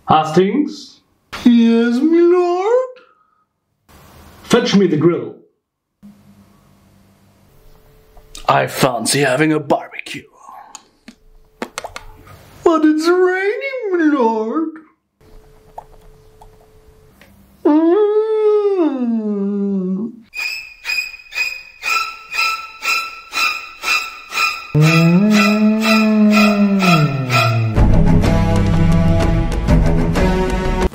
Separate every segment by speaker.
Speaker 1: Hastings?
Speaker 2: Yes, my lord?
Speaker 1: Fetch me the grill.
Speaker 2: I fancy having a barbecue.
Speaker 3: But it's raining, my lord.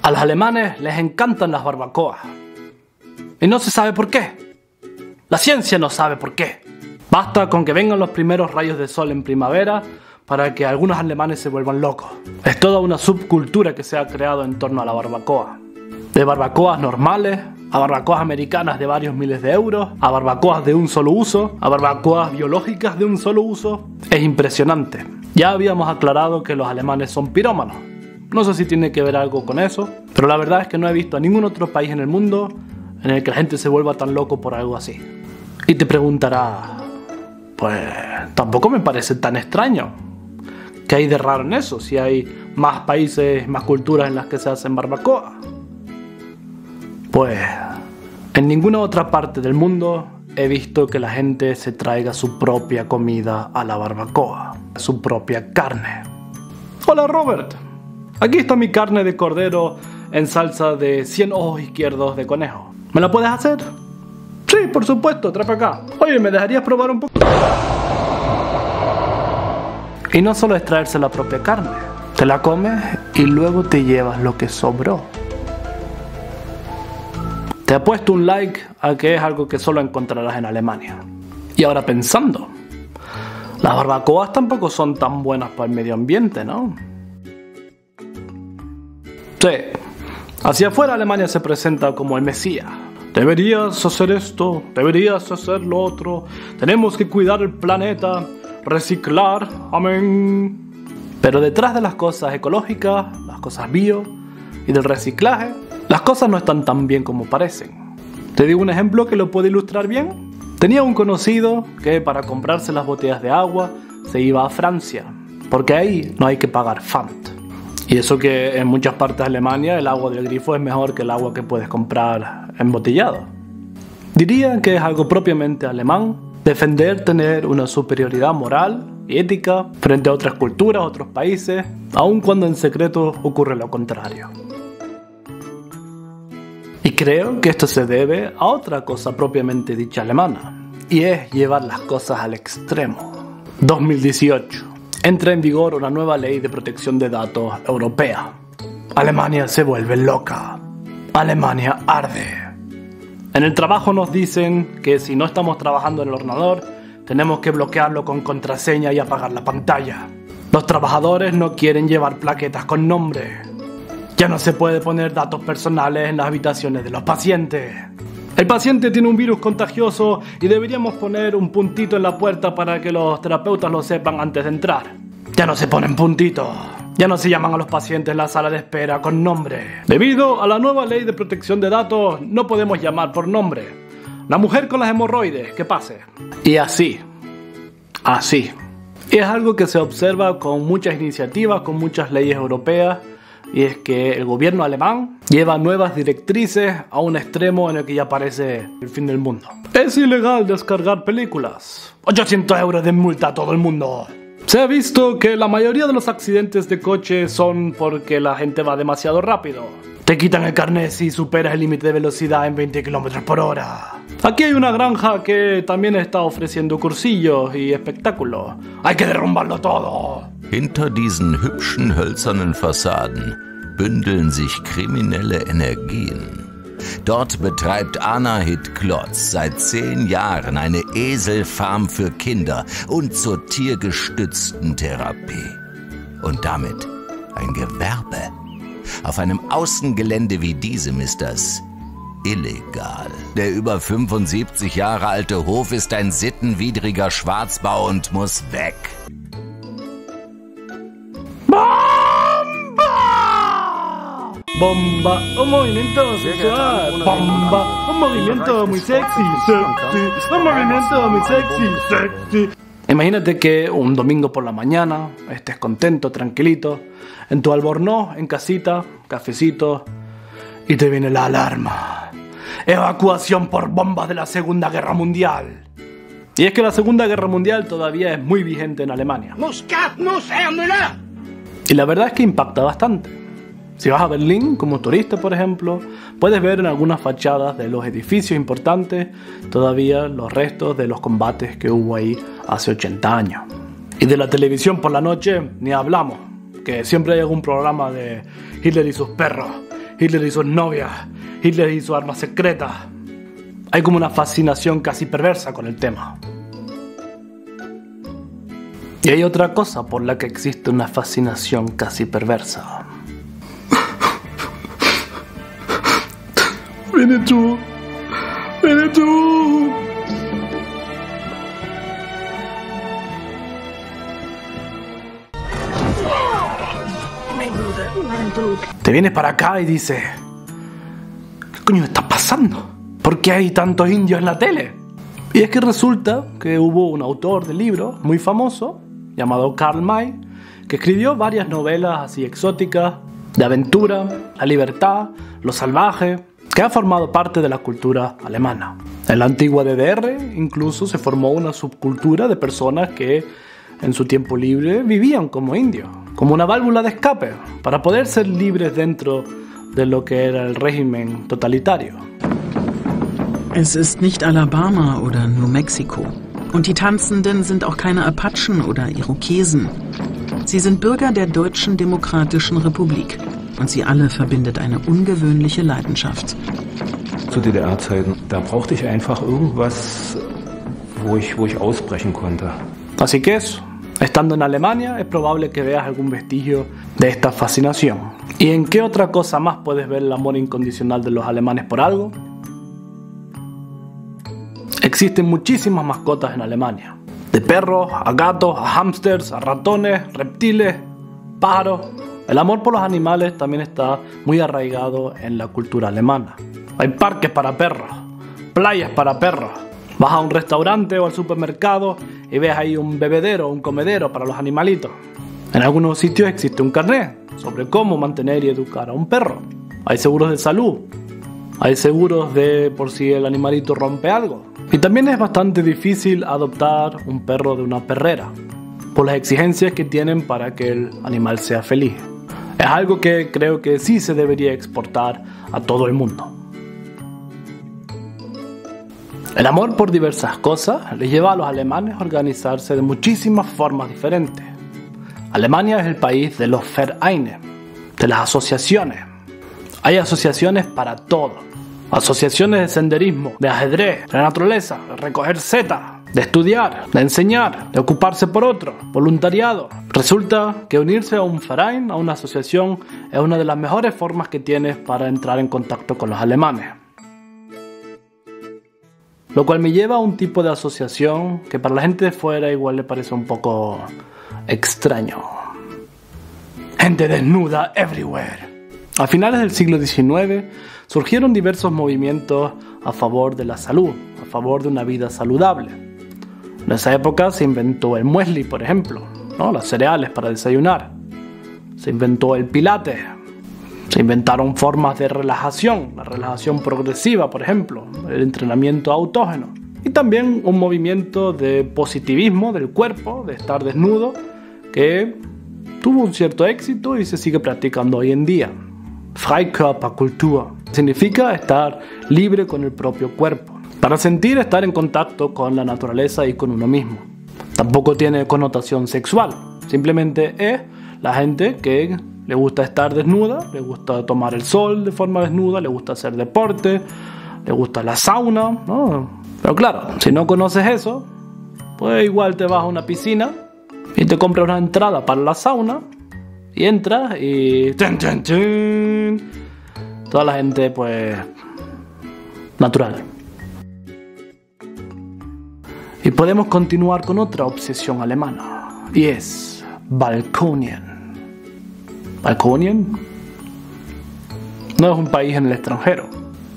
Speaker 2: A los alemanes les encantan las barbacoas. Y no se sabe por qué. La ciencia no sabe por qué. Basta con que vengan los primeros rayos de sol en primavera para que algunos alemanes se vuelvan locos. Es toda una subcultura que se ha creado en torno a la barbacoa. De barbacoas normales, a barbacoas americanas de varios miles de euros, a barbacoas de un solo uso, a barbacoas biológicas de un solo uso. Es impresionante. Ya habíamos aclarado que los alemanes son pirómanos. No sé si tiene que ver algo con eso, pero la verdad es que no he visto a ningún otro país en el mundo en el que la gente se vuelva tan loco por algo así. Y te preguntarás, pues tampoco me parece tan extraño. ¿Qué hay de raro en eso? Si hay más países, más culturas en las que se hacen barbacoa. Pues en ninguna otra parte del mundo he visto que la gente se traiga su propia comida a la barbacoa, su propia carne. Hola Robert, aquí está mi carne de cordero en salsa de 100 ojos izquierdos de conejo. ¿Me la puedes hacer? Sí, por supuesto, trae para acá. Oye, ¿me dejarías probar un poco? Y no solo es traerse la propia carne, te la comes y luego te llevas lo que sobró. Te he puesto un like a que es algo que solo encontrarás en Alemania. Y ahora pensando, las barbacoas tampoco son tan buenas para el medio ambiente, ¿no? Sí, hacia afuera Alemania se presenta como el Mesías. Deberías hacer esto, deberías hacer lo otro, tenemos que cuidar el planeta, reciclar, amén. Pero detrás de las cosas ecológicas, las cosas bio y del reciclaje, las cosas no están tan bien como parecen. Te digo un ejemplo que lo puede ilustrar bien. Tenía un conocido que para comprarse las botellas de agua se iba a Francia, porque ahí no hay que pagar Pfand. Y eso que en muchas partes de Alemania el agua del grifo es mejor que el agua que puedes comprar embotellado. Diría que es algo propiamente alemán defender tener una superioridad moral y ética frente a otras culturas, otros países, aun cuando en secreto ocurre lo contrario. Y creo que esto se debe a otra cosa propiamente dicha alemana, y es llevar las cosas al extremo. 2018. Entra en vigor una nueva ley de protección de datos europea. Alemania se vuelve loca. Alemania arde. En el trabajo nos dicen que si no estamos trabajando en el ordenador, tenemos que bloquearlo con contraseña y apagar la pantalla. Los trabajadores no quieren llevar plaquetas con nombre. Ya no se puede poner datos personales en las habitaciones de los pacientes. El paciente tiene un virus contagioso y deberíamos poner un puntito en la puerta para que los terapeutas lo sepan antes de entrar. Ya no se ponen puntitos. Ya no se llaman a los pacientes en la sala de espera con nombre. Debido a la nueva ley de protección de datos, no podemos llamar por nombre. La mujer con las hemorroides, que pase. Y así. Así. Y es algo que se observa con muchas iniciativas, con muchas leyes europeas. Y es que el gobierno alemán lleva nuevas directrices a un extremo en el que ya parece el fin del mundo. Es ilegal descargar películas. 800 euros de multa a todo el mundo. Se ha visto que la mayoría de los accidentes de coche son porque la gente va demasiado rápido. Te quitan el carnet si superas el límite de velocidad en 20 km por hora. Aquí hay una granja que también está ofreciendo cursillos y espectáculos. Hay que derrumbarlo todo.
Speaker 4: Hinter diesen hübschen hölzernen Fassaden bündeln sich kriminelle Energien. Dort betreibt Anahit Klotz seit 10 Jahren eine Eselfarm für Kinder und zur tiergestützten Therapie. Und damit ein Gewerbe. Auf einem Außengelände wie diesem ist das illegal. Der über 75 Jahre alte Hof ist ein sittenwidriger Schwarzbau und muss weg.
Speaker 2: Bomba, un movimiento sexual. Bomba, un movimiento muy sexy. Sexy, un movimiento muy sexy. Sexy. Imagínate que un domingo por la mañana estés contento, tranquilito, en tu albornoz, en casita, cafecito, y te viene la alarma. Evacuación por bombas de la Segunda Guerra Mundial. Y es que la Segunda Guerra Mundial todavía es muy vigente en Alemania. Y la verdad es que impacta bastante. Si vas a Berlín como turista, por ejemplo, puedes ver en algunas fachadas de los edificios importantes todavía los restos de los combates que hubo ahí hace 80 años. Y de la televisión por la noche ni hablamos, que siempre hay algún programa de Hitler y sus perros, Hitler y sus novias, Hitler y sus armas secretas. Hay como una fascinación casi perversa con el tema. Y hay otra cosa por la que existe una fascinación casi perversa.
Speaker 3: Winnetou! Winnetou!
Speaker 2: Te vienes para acá y dices: ¿qué coño está pasando? ¿Por qué hay tantos indios en la tele? Y es que resulta que hubo un autor de libros muy famoso llamado Karl May, que escribió varias novelas así exóticas, de aventura, la libertad, lo salvaje, que ha formado parte de la cultura alemana. En la antigua DDR incluso se formó una subcultura de personas que en su tiempo libre vivían como indios, como una válvula de escape, para poder ser libres dentro de lo que era el régimen totalitario.
Speaker 5: Es ist nicht Alabama oder New Mexico. Und die Tanzenden sind auch keine Apachen oder Irokesen. Sie sind Bürger der Deutschen Demokratischen Republik. Und sie alle verbindet eine ungewöhnliche Leidenschaft.
Speaker 6: Zu DDR-Zeiten, da brauchte ich einfach irgendwas, wo ich ausbrechen konnte.
Speaker 2: Así que eso, estando en Alemania es probable que veas algún vestigio de esta fascinación. ¿Y en qué otra cosa más puedes ver el amor incondicional de los alemanes por algo? Existen muchísimas mascotas en Alemania. De perros, a gatos, a hámsters, a ratones, reptiles, pájaros. El amor por los animales también está muy arraigado en la cultura alemana. Hay parques para perros, playas para perros. Vas a un restaurante o al supermercado y ves ahí un bebedero o un comedero para los animalitos. En algunos sitios existe un carnet sobre cómo mantener y educar a un perro. Hay seguros de salud. Hay seguros de por si el animalito rompe algo. Y también es bastante difícil adoptar un perro de una perrera, por las exigencias que tienen para que el animal sea feliz. Es algo que creo que sí se debería exportar a todo el mundo. El amor por diversas cosas les lleva a los alemanes a organizarse de muchísimas formas diferentes. Alemania es el país de los Vereine, de las asociaciones. Hay asociaciones para todo. Asociaciones de senderismo, de ajedrez, de la naturaleza, de recoger setas, de estudiar, de enseñar, de ocuparse por otro, voluntariado. Resulta que unirse a un Verein, a una asociación, es una de las mejores formas que tienes para entrar en contacto con los alemanes. Lo cual me lleva a un tipo de asociación que para la gente de fuera igual le parece un poco extraño. Gente desnuda everywhere. A finales del siglo XIX surgieron diversos movimientos a favor de la salud, a favor de una vida saludable. En esa época se inventó el muesli, por ejemplo, ¿no? Las cereales para desayunar. Se inventó el pilates. Se inventaron formas de relajación, la relajación progresiva, por ejemplo, el entrenamiento autógeno. Y también un movimiento de positivismo del cuerpo, de estar desnudo, que tuvo un cierto éxito y se sigue practicando hoy en día. Freikörperkultur significa estar libre con el propio cuerpo, para sentir estar en contacto con la naturaleza y con uno mismo. Tampoco tiene connotación sexual, simplemente es la gente que le gusta estar desnuda, le gusta tomar el sol de forma desnuda, le gusta hacer deporte, le gusta la sauna, ¿no? Pero claro, si no conoces eso, pues igual te vas a una piscina y te compras una entrada para la sauna y entras y ¡tun, tun, tun! Toda la gente pues natural. Y podemos continuar con otra obsesión alemana y es Balkonien. Balkonien no es un país en el extranjero.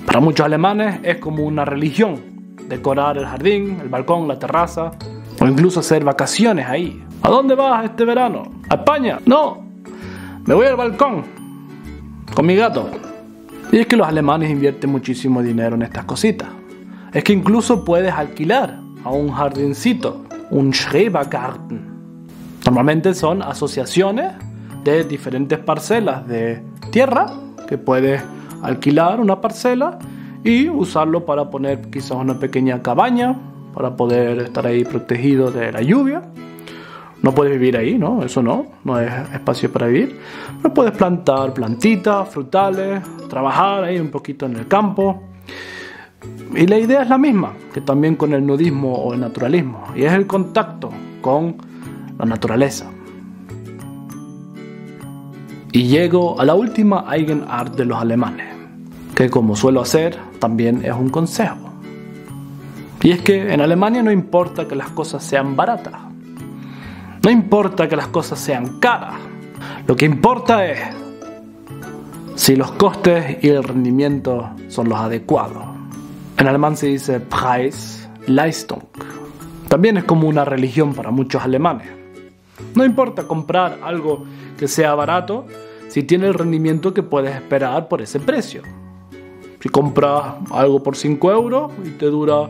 Speaker 2: Para muchos alemanes es como una religión, decorar el jardín, el balcón, la terraza. O incluso hacer vacaciones ahí. ¿A dónde vas este verano? ¿A España? No, me voy al balcón con mi gato. Y es que los alemanes invierten muchísimo dinero en estas cositas. Es que incluso puedes alquilar a un jardincito, un Schrebergarten. Normalmente son asociaciones de diferentes parcelas de tierra que puedes alquilar una parcela y usarlo para poner quizás una pequeña cabaña para poder estar ahí protegido de la lluvia. No puedes vivir ahí, ¿no? Eso no es espacio para vivir. Pero puedes plantar plantitas, frutales, trabajar ahí un poquito en el campo. Y la idea es la misma que también con el nudismo o el naturalismo, y es el contacto con la naturaleza. Y llego a la última Eigenart de los alemanes, que como suelo hacer, también es un consejo. Y es que en Alemania no importa que las cosas sean baratas. No importa que las cosas sean caras. Lo que importa es si los costes y el rendimiento son los adecuados. En alemán se dice Preis, Leistung. También es como una religión para muchos alemanes. No importa comprar algo que sea barato si tiene el rendimiento que puedes esperar por ese precio. Si compras algo por 5 euros y te dura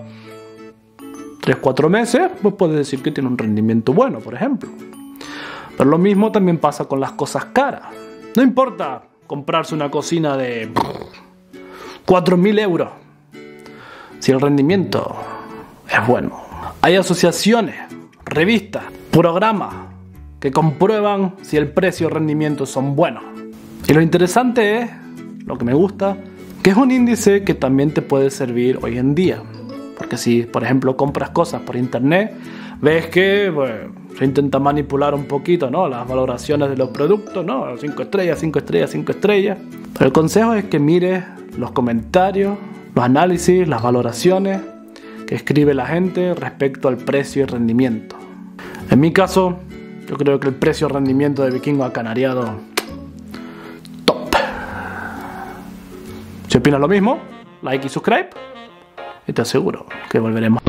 Speaker 2: 3-4 meses, pues puedes decir que tiene un rendimiento bueno, por ejemplo. Pero lo mismo también pasa con las cosas caras. No importa comprarse una cocina de 4.000 euros si el rendimiento es bueno. Hay asociaciones, revistas, programas que comprueban si el precio y el rendimiento son buenos. Y lo interesante es, lo que me gusta, que es un índice que también te puede servir hoy en día. Porque si, por ejemplo, compras cosas por internet, ves que se intenta manipular un poquito, ¿no?, las valoraciones de los productos, ¿no? 5 estrellas, 5 estrellas, 5 estrellas. Pero el consejo es que mires los comentarios, los análisis, las valoraciones que escribe la gente respecto al precio y rendimiento. En mi caso, yo creo que el precio y rendimiento de Vikingo Acanariado, top. Si opinas lo mismo, like y subscribe, y te aseguro que volveremos.